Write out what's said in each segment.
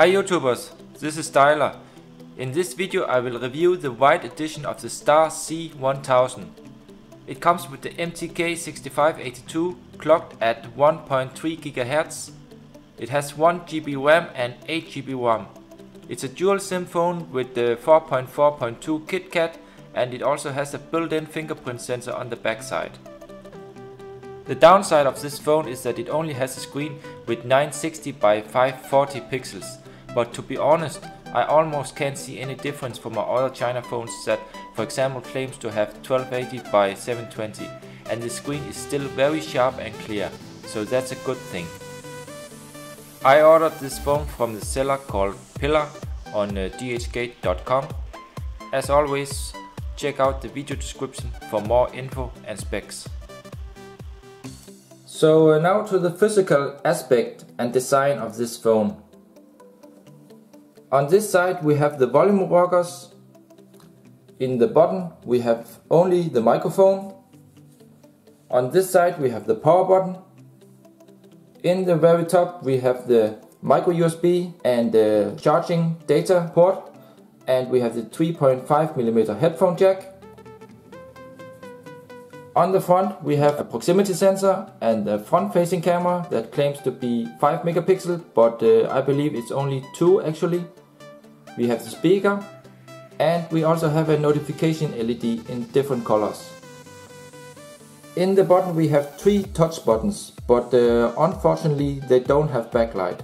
Hi YouTubers, this is Styler. In this video I will review the white edition of the Star C1000. It comes with the MTK6582 clocked at 1.3 GHz. It has 1GB RAM and 8GB ROM. It's a dual SIM phone with the 4.4.2 Kitkat, and it also has a built-in fingerprint sensor on the back side. The downside of this phone is that it only has a screen with 960 by 540 pixels, but to be honest, I almost can't see any difference from my other China phones that, for example, claims to have 1280 by 720, and the screen is still very sharp and clear, so that's a good thing. I ordered this phone from the seller called Pillar on DHGate.com. As always, check out the video description for more info and specs. So now to the physical aspect and design of this phone. On this side we have the volume rockers. In the bottom we have only the microphone. On this side we have the power button. In the very top we have the micro USB and the charging data port, and we have the 3.5mm headphone jack. On the front we have a proximity sensor and a front facing camera that claims to be 5 megapixels, but I believe it's only 2 actually. We have the speaker, and we also have a notification LED in different colors. In the bottom we have 3 touch buttons, but unfortunately they don't have backlight.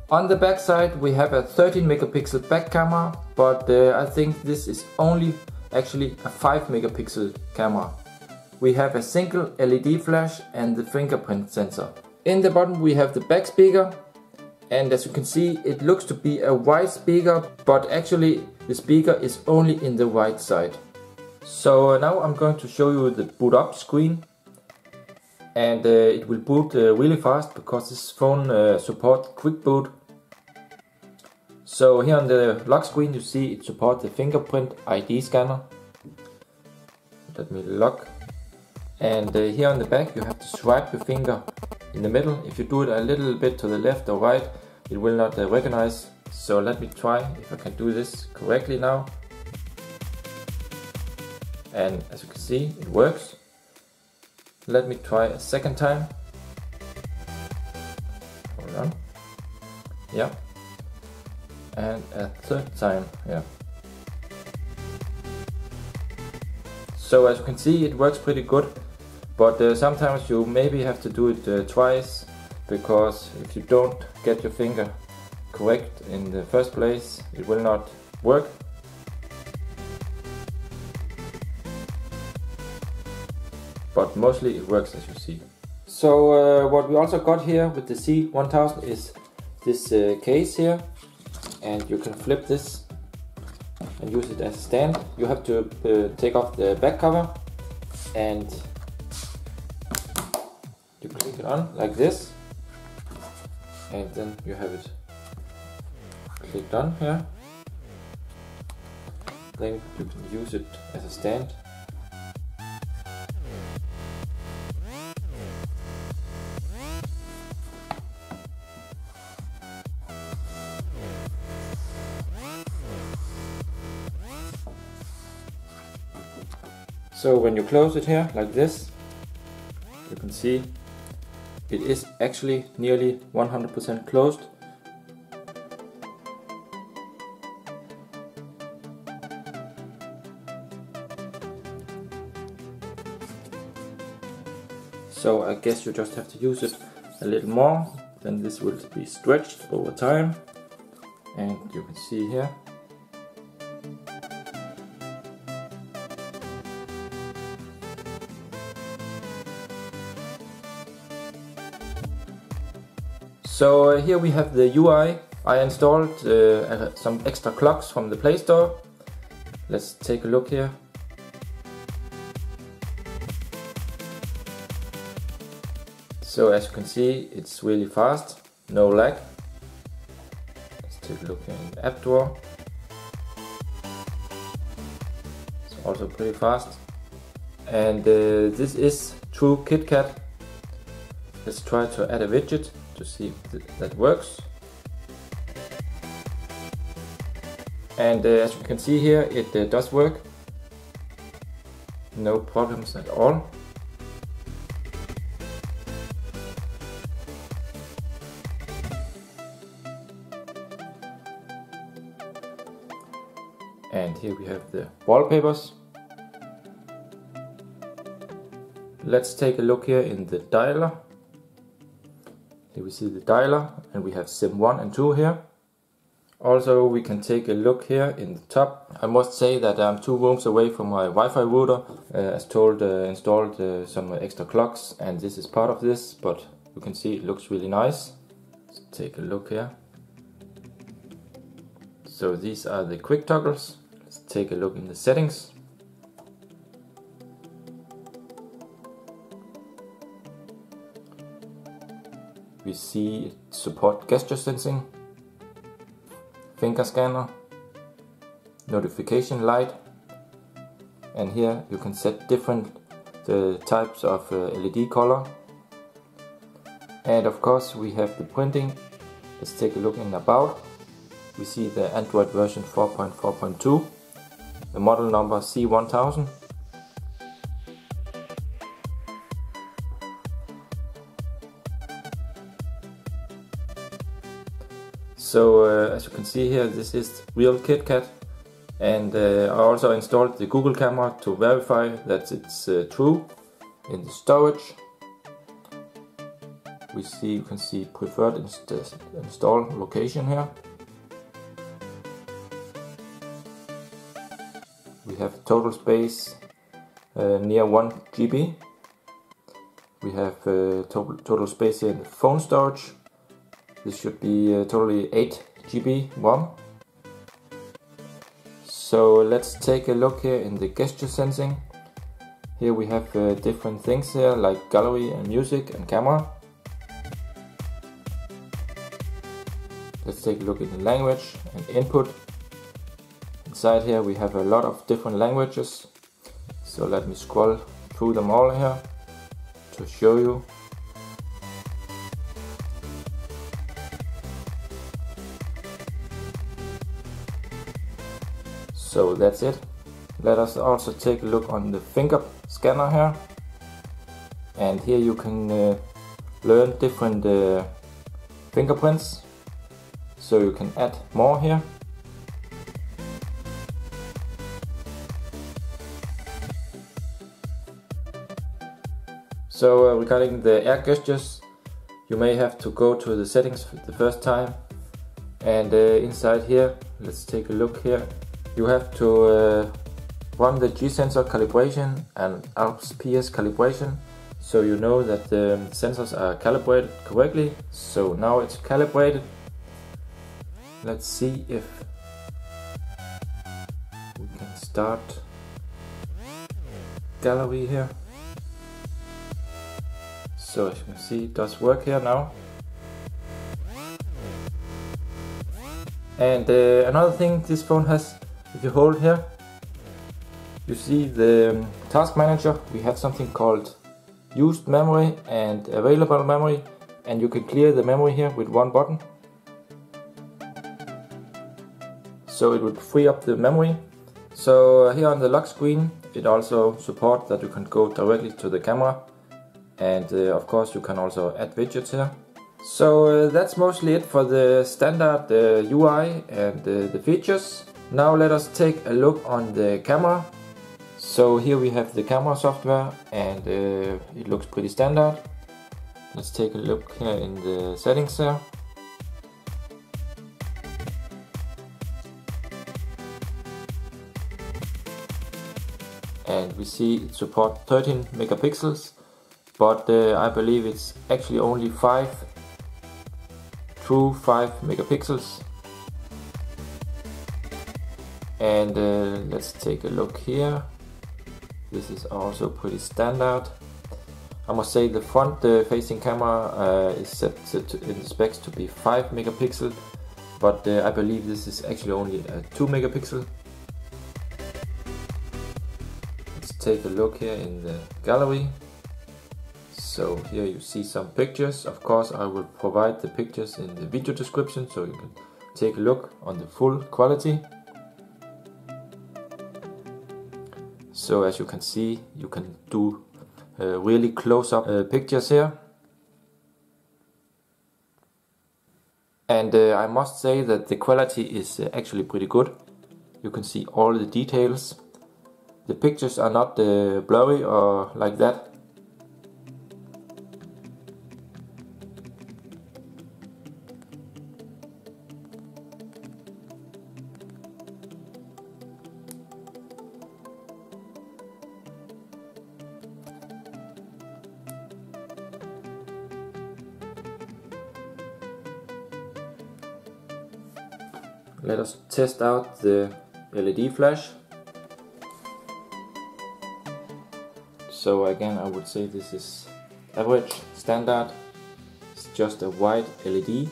On the back side we have a 13 megapixel back camera, but I think this is only actually a 5 megapixel camera. We have a single LED flash and the fingerprint sensor. In the bottom we have the back speaker, and as you can see it looks to be a white speaker, but actually the speaker is only in the right side. So now I'm going to show you the boot up screen, and it will boot really fast because this phone supports quick boot. So here on the lock screen you see it supports the fingerprint ID scanner. Let me lock. And here on the back you have to swipe your finger in the middle. If you do it a little bit to the left or right, it will not recognize. So let me try if I can do this correctly now. And as you can see, it works. Let me try a second time. Hold on. Yeah. And a third time, yeah. So as you can see, it works pretty good, but sometimes you maybe have to do it twice, because if you don't get your finger correct in the first place, it will not work. But mostly it works, as you see. So what we also got here with the C1000 is this case here. And you can flip this and use it as a stand. You have to take off the back cover, and you click it on like this, and then you have it clicked on here. Then you can use it as a stand. So when you close it here like this, you can see it is actually nearly 100% closed. So I guess you just have to use it a little more, then this will be stretched over time, and you can see here. So here we have the UI. I installed some extra clocks from the Play Store. Let's take a look here. So as you can see, it's really fast, no lag. Let's take a look here in the app drawer. It's also pretty fast. And this is through Kitkat. Let's try to add a widget. to see if that works. And as you can see here, it does work. No problems at all. And here we have the wallpapers. Let's take a look here in the dialer. Here we see the dialer, and we have SIM 1 and 2 here. Also, we can take a look here in the top. I must say that I'm 2 rooms away from my Wi-Fi router. As told, installed some extra clocks, and this is part of this, but you can see it looks really nice. Let's take a look here. So these are the quick toggles. Let's take a look in the settings. We see it support gesture sensing, finger scanner, notification light, and here you can set different types of LED color. And of course we have the printing. Let's take a look in about. We see the Android version 4.4.2, the model number C1000. So as you can see here, this is real Kitkat, and I also installed the Google camera to verify that it's true. In the storage, you can see preferred install location here. We have total space near 1 GB. We have total space here in the phone storage. This should be totally 8 GB ROM. So let's take a look here in the gesture sensing. Here we have different things here like gallery and music and camera. Let's take a look in the language and input. Inside here we have a lot of different languages. So let me scroll through them all here to show you. So that's it. Let us also take a look on the finger scanner here. And here you can learn different fingerprints. So you can add more here. So regarding the air gestures, you may have to go to the settings for the first time. And inside here, let's take a look here. You have to run the G-sensor calibration and RPS calibration, so you know that the sensors are calibrated correctly. So now it's calibrated. Let's see if we can start gallery here. So as you can see, it does work here now. And another thing this phone has, if you hold here, you see the task manager. We have something called used memory and available memory, and you can clear the memory here with one button. So it would free up the memory. So here on the lock screen, it also supports that you can go directly to the camera, and of course you can also add widgets here. So that's mostly it for the standard UI and the features. Now let us take a look on the camera. So here we have the camera software, and it looks pretty standard. Let's take a look here in the settings here. And we see it supports 13 megapixels, but I believe it's actually only 5 megapixels. And let's take a look here. This is also pretty standard. I must say the front facing camera is set in the specs to be 5 megapixel, but I believe this is actually only 2 megapixel. Let's take a look here in the gallery. So here you see some pictures. Of course I will provide the pictures in the video description so you can take a look on the full quality. So as you can see, you can do really close-up pictures here. And I must say that the quality is actually pretty good. You can see all the details. The pictures are not blurry or like that. Let us test out the LED flash. So again, I would say this is average, standard. It's just a white LED.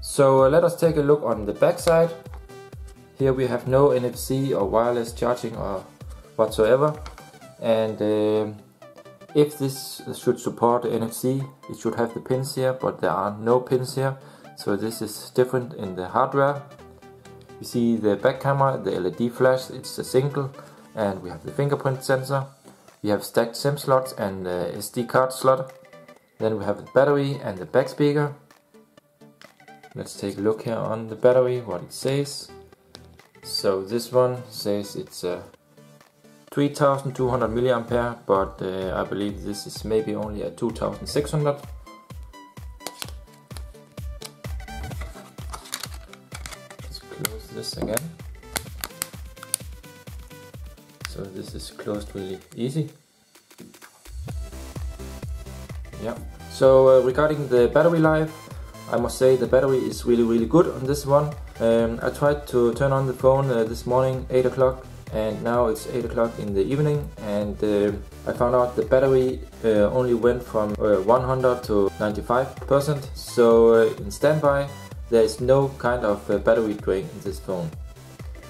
So let us take a look on the back side. Here we have no NFC or wireless charging or whatsoever. And if this should support NFC, it should have the pins here, but there are no pins here. So this is different in the hardware. You see the back camera, the LED flash, it's a single, and we have the fingerprint sensor. We have stacked SIM slots and SD card slot. Then we have the battery and the back speaker. Let's take a look here on the battery, what it says. So this one says it's 3200 milliampere, but I believe this is maybe only a 2600. Let's close this again. So this is closed really easy. Yeah. So regarding the battery life, I must say the battery is really good on this one. I tried to turn on the phone this morning, 8 o'clock. And now it's 8 o'clock in the evening, and I found out the battery only went from 100 to 95%. So in standby there is no kind of battery drain in this phone.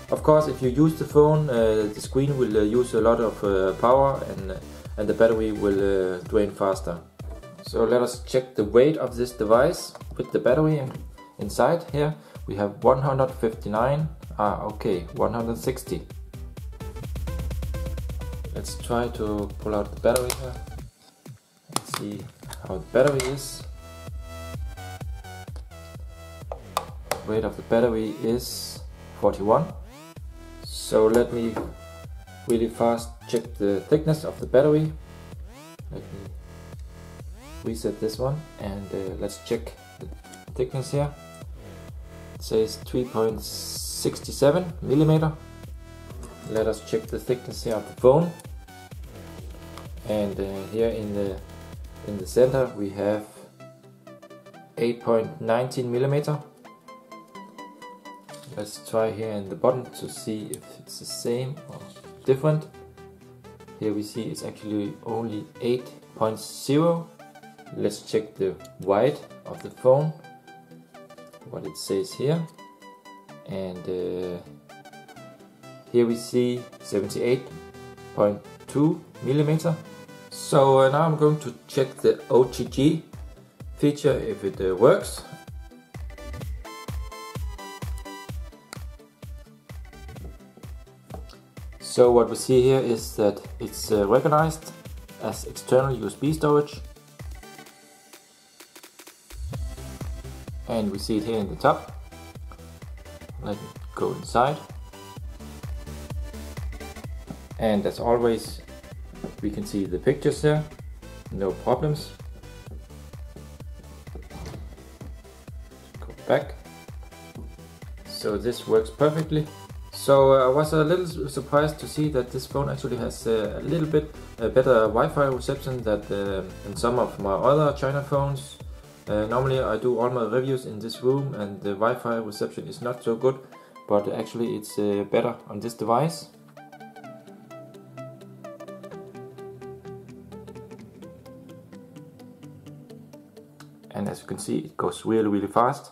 Of course, if you use the phone, the screen will use a lot of power, and the battery will drain faster. So let us check the weight of this device with the battery inside. Here we have 159, 160. Let's try to pull out the battery here and see how the battery is. Weight of the battery is 41. So let me really fast check the thickness of the battery. Let me reset this one and let's check the thickness here. It says 3.67 millimeter. Let us check the thickness here of the phone. And here in the center we have 8.19 millimeter. Let's try here in the bottom to see if it's the same or different. Here we see it's actually only 8.0. Let's check the weight of the phone, what it says here. And here we see 78.2 millimeter. So now I'm going to check the OTG feature if it works. So what we see here is that it's recognized as external USB storage. And we see it here in the top. Let it go inside. And as always, we can see the pictures there, no problems. Go back. So this works perfectly. So I was a little surprised to see that this phone actually has a little bit better Wi-Fi reception than in some of my other China phones. Normally I do all my reviews in this room and the Wi-Fi reception is not so good, but actually it's better on this device. And as you can see, it goes really fast.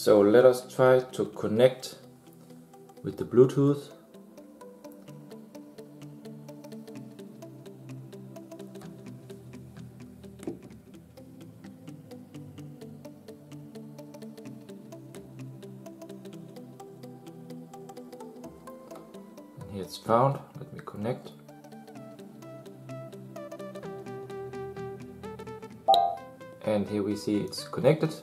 So let us try to connect with the Bluetooth. And here it's found. Let me connect. And here we see it's connected.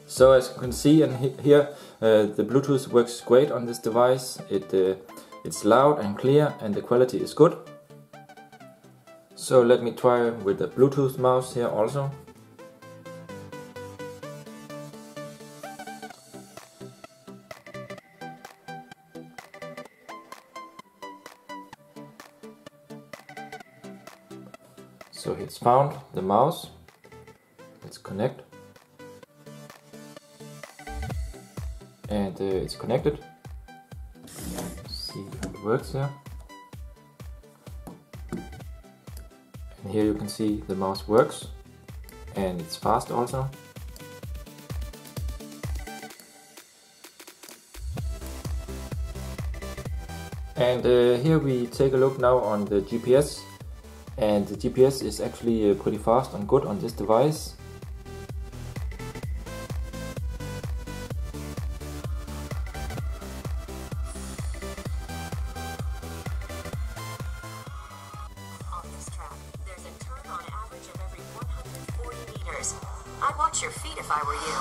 So as you can see and here, the Bluetooth works great on this device. It's loud and clear and the quality is good. So let me try with the Bluetooth mouse here also. So it's found the mouse. Let's connect. And it's connected. Let's see how it works here. And here you can see the mouse works and it's fast also. And here we take a look now on the GPS, and the GPS is actually pretty fast and good on this device. I'd watch your feet if I were you.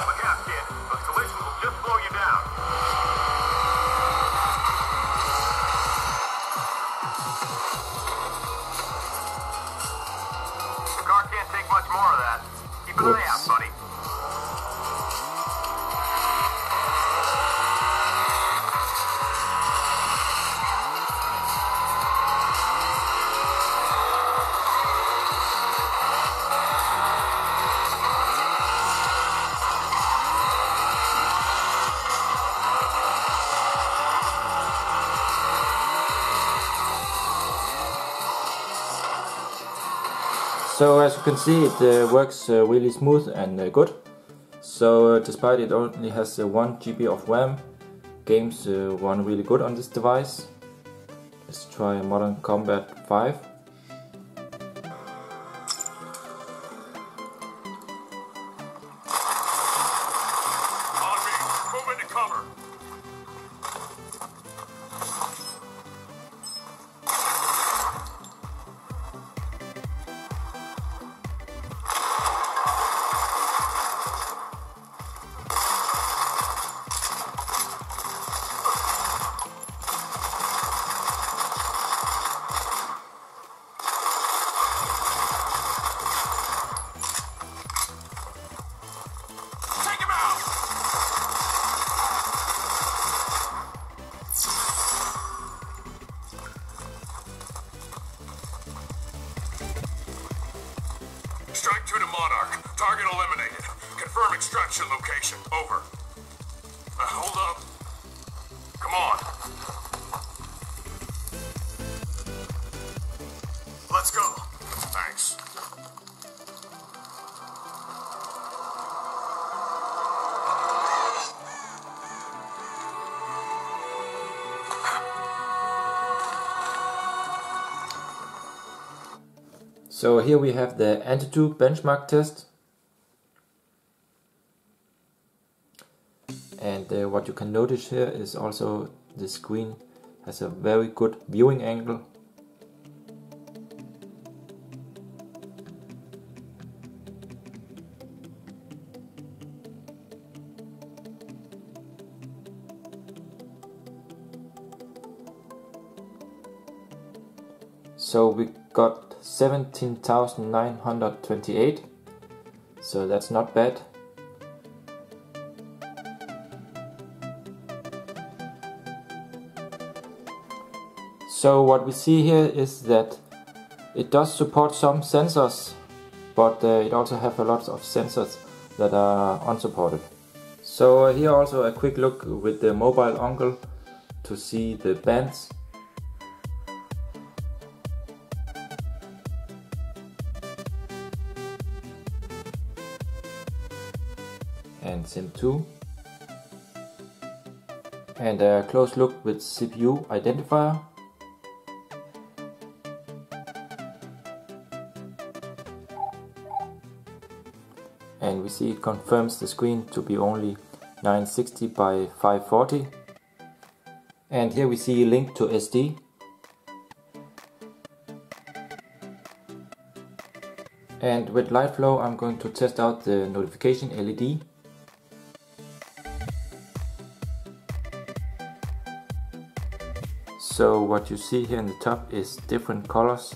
Look out, kid. A collision will just slow you down. The car can't take much more of that. Keep an eye out, buddy. So as you can see, it works really smooth and good. So despite it only has 1 GB of RAM, games run really good on this device. Let's try Modern Combat 5. On me. Move into cover. Strike 2 to Monarch. Target eliminated. Confirm extraction location. Over. Hold up. Come on. Let's go. Thanks. So here we have the Antutu benchmark test. And what you can notice here is also the screen has a very good viewing angle. So we got 17,928, so that's not bad. So what we see here is that it does support some sensors, but it also have a lot of sensors that are unsupported. So here also a quick look with the mobile angle to see the bands. And SIM2. And a close look with CPU identifier. And we see it confirms the screen to be only 960 by 540. And here we see a link to SD. And with light flow I'm going to test out the notification LED. So what you see here in the top is different colors.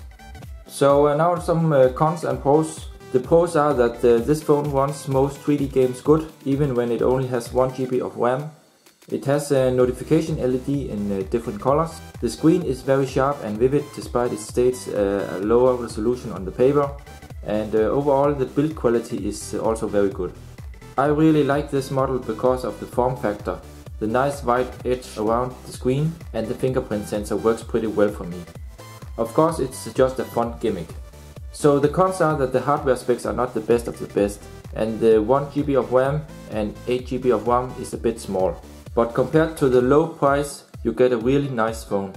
So now some cons and pros. The pros are that this phone runs most 3D games good, even when it only has 1 GB of RAM. It has a notification LED in different colors. The screen is very sharp and vivid despite it states a lower resolution on the paper. And overall the build quality is also very good. I really like this model because of the form factor. The nice white edge around the screen and the fingerprint sensor works pretty well for me. Of course it's just a fun gimmick. So the cons are that the hardware specs are not the best of the best, and the 1 GB of RAM and 8 GB of ROM is a bit small. But compared to the low price, you get a really nice phone.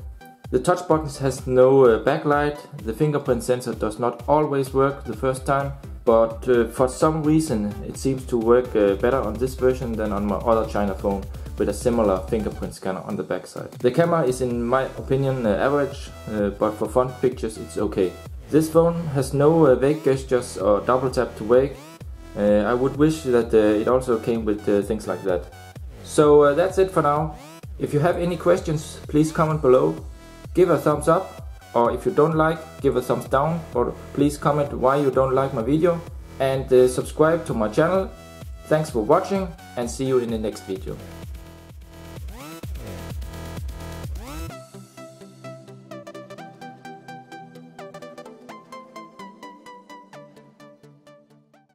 The touch buttons has no backlight, the fingerprint sensor does not always work the first time, but for some reason it seems to work better on this version than on my other China phone with a similar fingerprint scanner on the backside. The camera is in my opinion average, but for front pictures it's okay. This phone has no wake gestures or double tap to wake. I would wish that it also came with things like that. So that's it for now. If you have any questions, please comment below. Give a thumbs up, or if you don't like, give a thumbs down, or please comment why you don't like my video. And subscribe to my channel. Thanks for watching and see you in the next video.